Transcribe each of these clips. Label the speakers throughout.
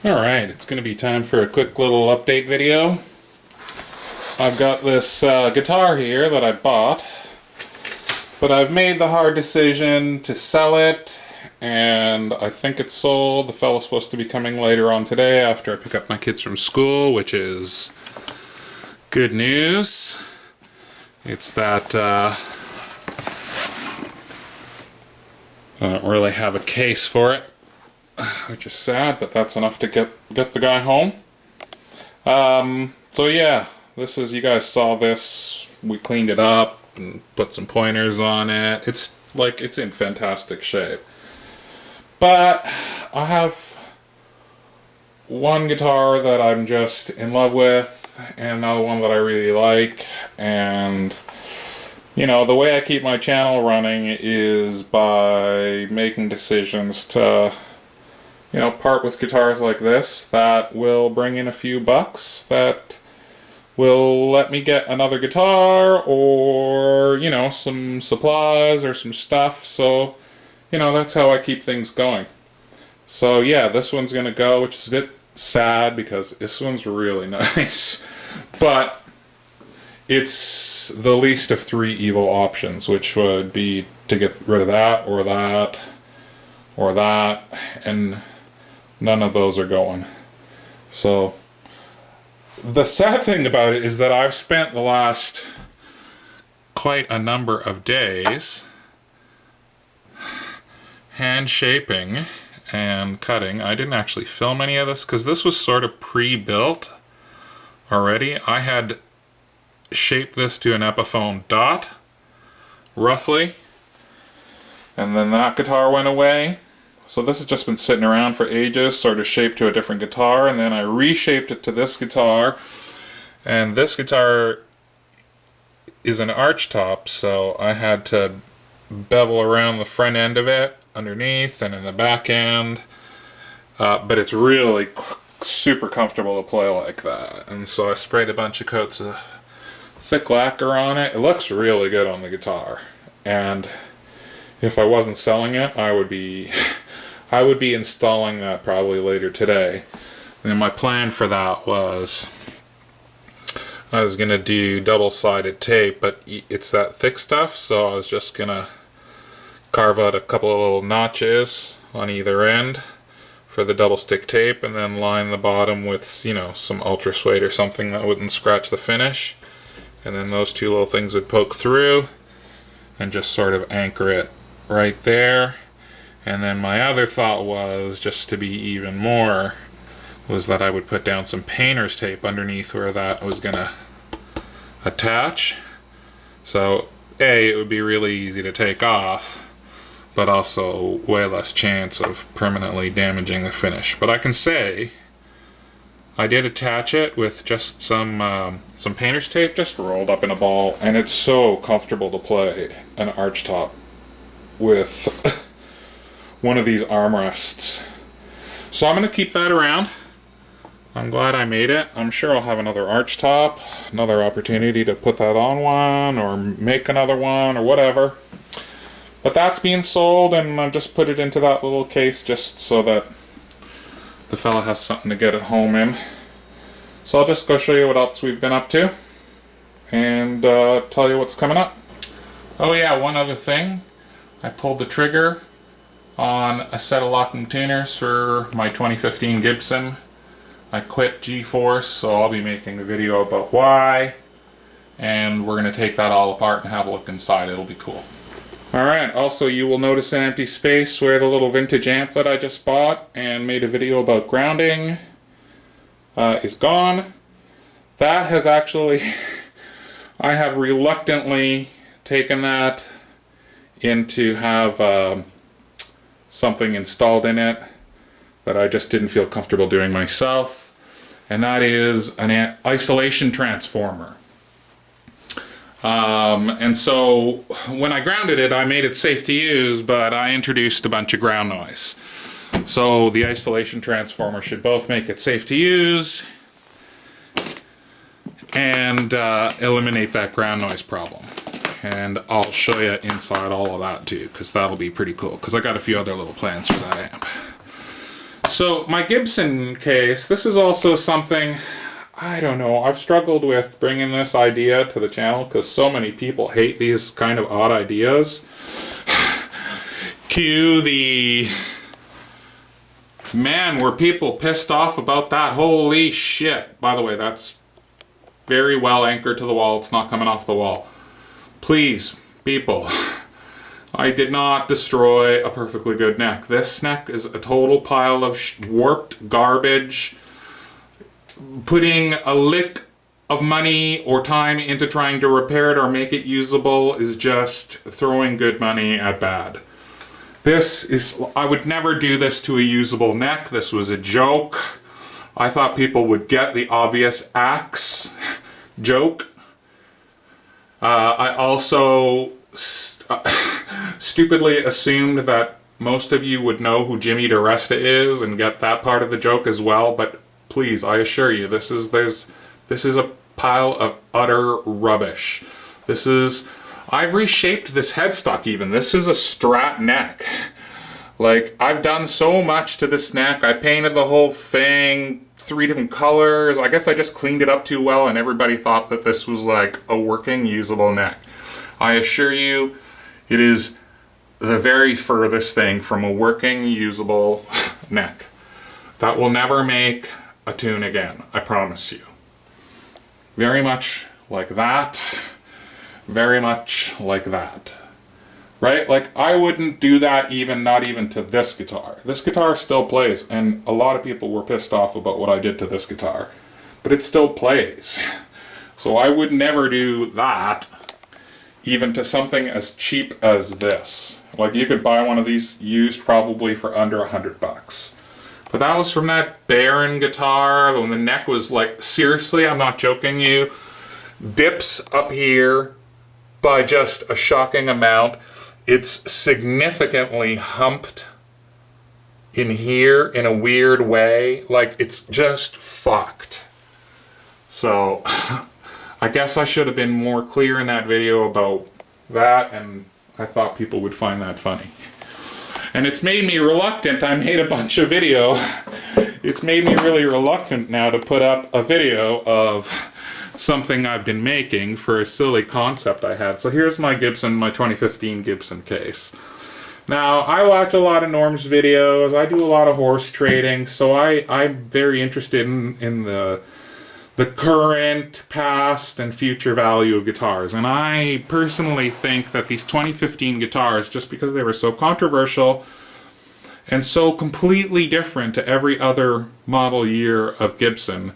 Speaker 1: Alright, it's going to be time for a quick little update video. I've got this guitar here that I bought, but I've made the hard decision to sell it, and I think it's sold. The fellow's supposed to be coming later on today after I pick up my kids from school, which is good news. It's that I don't really have a case for it, which is sad, but that's enough to get the guy home. So yeah, this is, you guys saw this. We cleaned it up and put some pointers on it. It's in fantastic shape. But I have one guitar that I'm just in love with, and another one that I really like, and you know, the way I keep my channel running is by making decisions to, you know, part with guitars like this that will bring in a few bucks, that will let me get another guitar, or, you know, some supplies or some stuff. So, you know, that's how I keep things going. So yeah, this one's gonna go, which is a bit sad because this one's really nice. But it's the least of three evil options, which would be to get rid of that, or that, or that, and none of those are going. So the sad thing about it is that I've spent the last quite a number of days hand shaping and cutting. I didn't actually film any of this because this was sort of pre-built already. I had shaped this to an Epiphone dot, roughly, and then that guitar went away. So this has just been sitting around for ages, sort of shaped to a different guitar, and then I reshaped it to this guitar, and this guitar is an arch top, so I had to bevel around the front end of it, underneath, and in the back end, but it's really super comfortable to play like that. And so I sprayed a bunch of coats of thick lacquer on it. It looks really good on the guitar, and if I wasn't selling it, I would be installing that probably later today. And my plan for that was I was gonna do double-sided tape, but it's that thick stuff, so I was just gonna carve out a couple of little notches on either end for the double stick tape, and then line the bottom with, you know, some ultra suede or something that wouldn't scratch the finish. And then those two little things would poke through and just sort of anchor it right there. And then my other thought was, just to be even more, was that I would put down some painter's tape underneath where that was gonna attach. So A, it would be really easy to take off, but also way less chance of permanently damaging the finish. But I can say I did attach it with just some painter's tape, just rolled up in a ball, and it's so comfortable to play an arch top with one of these armrests. So I'm going to keep that around. I'm glad I made it. I'm sure I'll have another arch top, another opportunity to put that on one, or make another one, or whatever. But that's being sold, and I just put it into that little case just so that the fella has something to get it home in. So I'll just go show you what else we've been up to, and tell you what's coming up. Oh yeah, one other thing. I pulled the trigger on a set of locking tuners for my 2015 Gibson. I quit Gforce, so I'll be making a video about why, and we're going to take that all apart and have a look inside. It'll be cool. Alright, also you will notice an empty space where the little vintage amp that I just bought and made a video about grounding is gone. That has actually, I have reluctantly taken that in to have something installed in it that I just didn't feel comfortable doing myself, and that is an isolation transformer. And so when I grounded it, I made it safe to use, but I introduced a bunch of ground noise. So the isolation transformer should both make it safe to use and eliminate that ground noise problem. And I'll show you inside all of that too, because that'll be pretty cool, because I got a few other little plans for that amp. So my Gibson case, this is also something, I don't know, I've struggled with bringing this idea to the channel because so many people hate these kind of odd ideas. Cue the... Man, were people pissed off about that? Holy shit. By the way, that's very well anchored to the wall. It's not coming off the wall. Please, people, I did not destroy a perfectly good neck. This neck is a total pile of warped garbage. Putting a lick of money or time into trying to repair it or make it usable is just throwing good money at bad. This is, I would never do this to a usable neck. This was a joke. I thought people would get the obvious axe joke. I also stupidly assumed that most of you would know who Jimmy DiResta is and get that part of the joke as well, but please, I assure you, this is a pile of utter rubbish. I've reshaped this headstock even. This is a Strat neck. Like, I've done so much to this neck. I painted the whole thing 3 different colors. I guess I just cleaned it up too well and everybody thought that this was like a working, usable neck. I assure you, it is the very furthest thing from a working, usable neck. That will never make a tune again, I promise you. Very much like that. Very much like that. Right? Like, I wouldn't do that not even to this guitar. This guitar still plays, and a lot of people were pissed off about what I did to this guitar. But it still plays. So I would never do that even to something as cheap as this. Like, you could buy one of these used probably for under $100. But that was from that Baron guitar when the neck was like, seriously, I'm not joking you, dips up here by just a shocking amount. It's significantly humped in here in a weird way. Like, it's just fucked. So, I guess I should have been more clear in that video about that, and I thought people would find that funny. And it's made me reluctant. I made a bunch of video. It's made me really reluctant now to put up a video of something I've been making for a silly concept I had. So here's my Gibson, my 2015 Gibson case. Now, I watch a lot of Norm's videos. I do a lot of horse trading, so I'm very interested in the current, past, and future value of guitars. And I personally think that these 2015 guitars, just because they were so controversial and so completely different to every other model year of Gibson,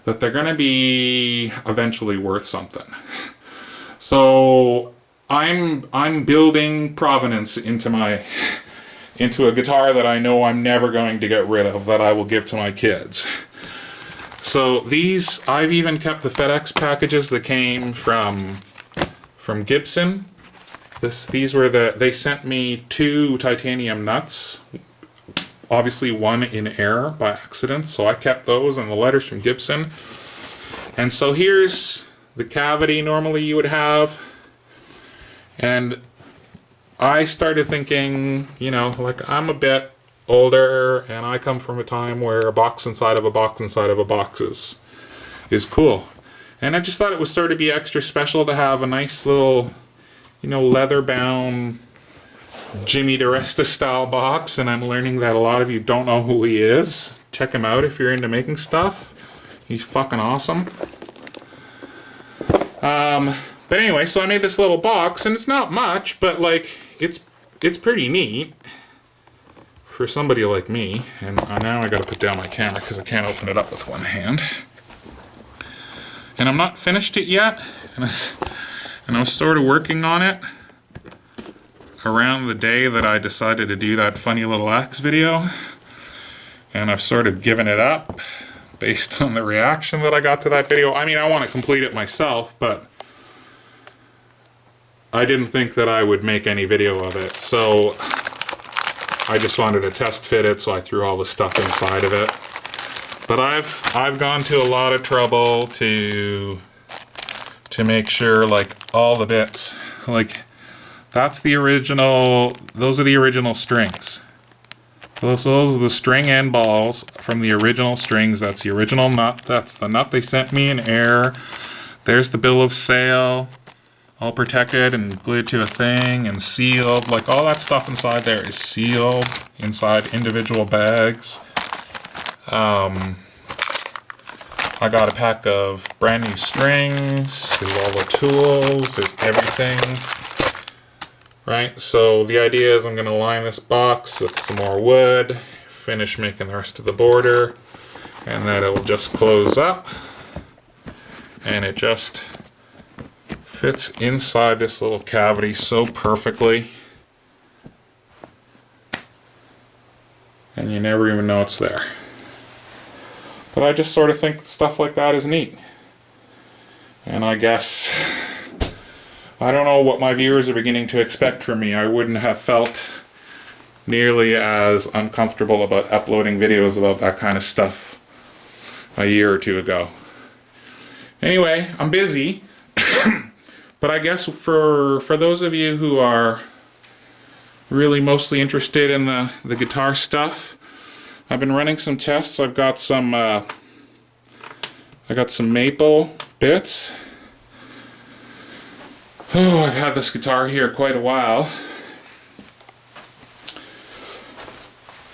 Speaker 1: that they're going to be eventually worth something. So I'm building provenance into a guitar that I know I'm never going to get rid of, that I will give to my kids. So these, I've even kept the FedEx packages that came from Gibson. They sent me 2 titanium nuts. Obviously one in error by accident, so I kept those and the letters from Gibson. And so here's the cavity normally you would have. And I started thinking, you know, like, I'm a bit older and I come from a time where a box inside of a box inside of a box is cool. And I just thought it would sort of be extra special to have a nice little, you know, leather bound Jimmy DiResta style box, and I'm learning that a lot of you don't know who he is. Check him out if you're into making stuff. He's fucking awesome. But anyway, so I made this little box, and it's not much, but like, it's pretty neat for somebody like me. And now I gotta put down my camera because I can't open it up with one hand. And I'm not finished it yet, and I was sort of working on it around the day that I decided to do that funny little axe video, and I've sort of given it up based on the reaction that I got to that video. I mean, I want to complete it myself, but I didn't think that I would make any video of it, so I just wanted to test fit it, so I threw all the stuff inside of it. But I've gone to a lot of trouble to make sure, like, all the bits, like, that's the original, those are the original strings. Those are the string end balls from the original strings. That's the original nut. That's the nut they sent me in air. There's the bill of sale, all protected and glued to a thing and sealed. Like, all that stuff inside there is sealed inside individual bags. I got a pack of brand new strings. There's all the tools. There's everything. Right, so the idea is I'm going to line this box with some more wood, finish making the rest of the border, and then it will just close up, and it just fits inside this little cavity so perfectly, and you never even know it's there. But I just sort of think stuff like that is neat, and I guess I don't know what my viewers are beginning to expect from me. I wouldn't have felt nearly as uncomfortable about uploading videos about that kind of stuff a year or two ago. Anyway, I'm busy. But I guess for those of you who are really mostly interested in the guitar stuff, I've been running some tests. I got some maple bits. Oh, I've had this guitar here quite a while.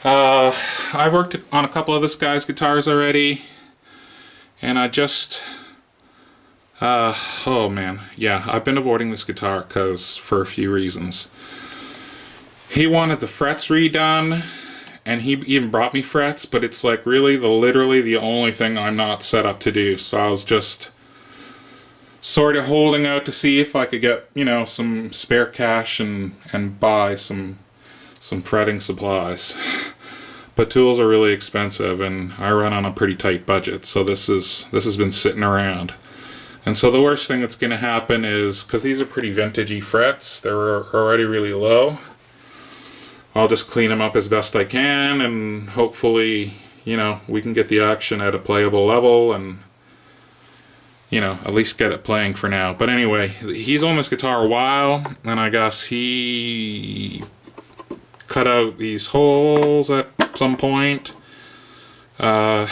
Speaker 1: I've worked on a couple of this guy's guitars already, and I just, oh man, yeah, I've been avoiding this guitar for a few reasons. He wanted the frets redone, and he even brought me frets, but it's like really literally the only thing I'm not set up to do, so I was just sort of holding out to see if I could get, you know, some spare cash and buy some fretting supplies. But tools are really expensive, and I run on a pretty tight budget, so this has been sitting around. And so the worst thing that's going to happen is, because these are pretty vintagey frets, they're already really low, I'll just clean them up as best I can, and hopefully, you know, we can get the action at a playable level, and you know, at least get it playing for now. But anyway, he's owned this guitar a while, and I guess he cut out these holes at some point, and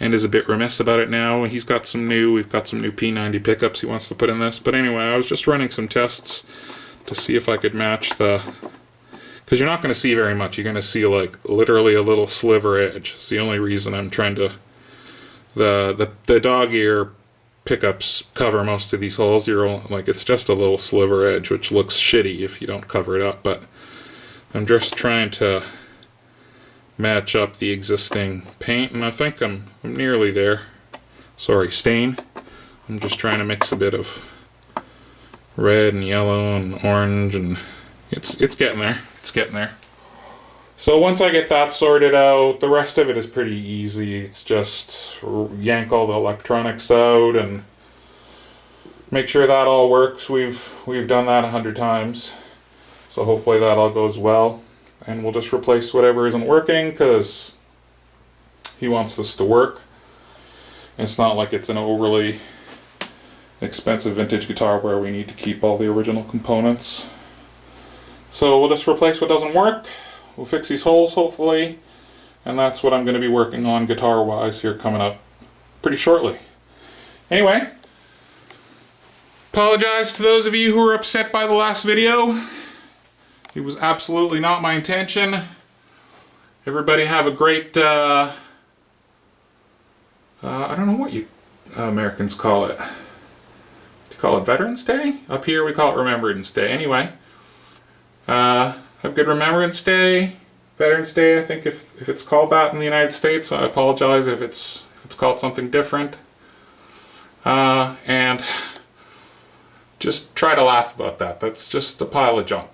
Speaker 1: is a bit remiss about it now. We've got some new P90 pickups he wants to put in this. But anyway, I was just running some tests to see if I could match because you're not going to see very much. You're going to see like literally a little sliver edge. It's the only reason I'm trying to. The dog ear pickups cover most of these holes. It's just a little sliver edge, which looks shitty if you don't cover it up, but I'm just trying to match up the existing paint, and I think I'm nearly there. Sorry, stain. I'm just trying to mix a bit of red and yellow and orange, and it's getting there. It's getting there. So once I get that sorted out, the rest of it is pretty easy. It's just yank all the electronics out and make sure that all works. We've done that 100 times. So hopefully that all goes well. And we'll just replace whatever isn't working, because he wants this to work. It's not like it's an overly expensive vintage guitar where we need to keep all the original components. So we'll just replace what doesn't work. We'll fix these holes, hopefully, and that's what I'm going to be working on guitar-wise here coming up pretty shortly. Anyway, apologize to those of you who were upset by the last video. It was absolutely not my intention. Everybody have a great, I don't know what you Americans call it. Do you call it Veterans Day? Up here we call it Remembrance Day. Anyway, have a good Remembrance Day, Veterans Day, I think if it's called that in the United States. I apologize if it's called something different. And just try to laugh about that. That's just a pile of junk.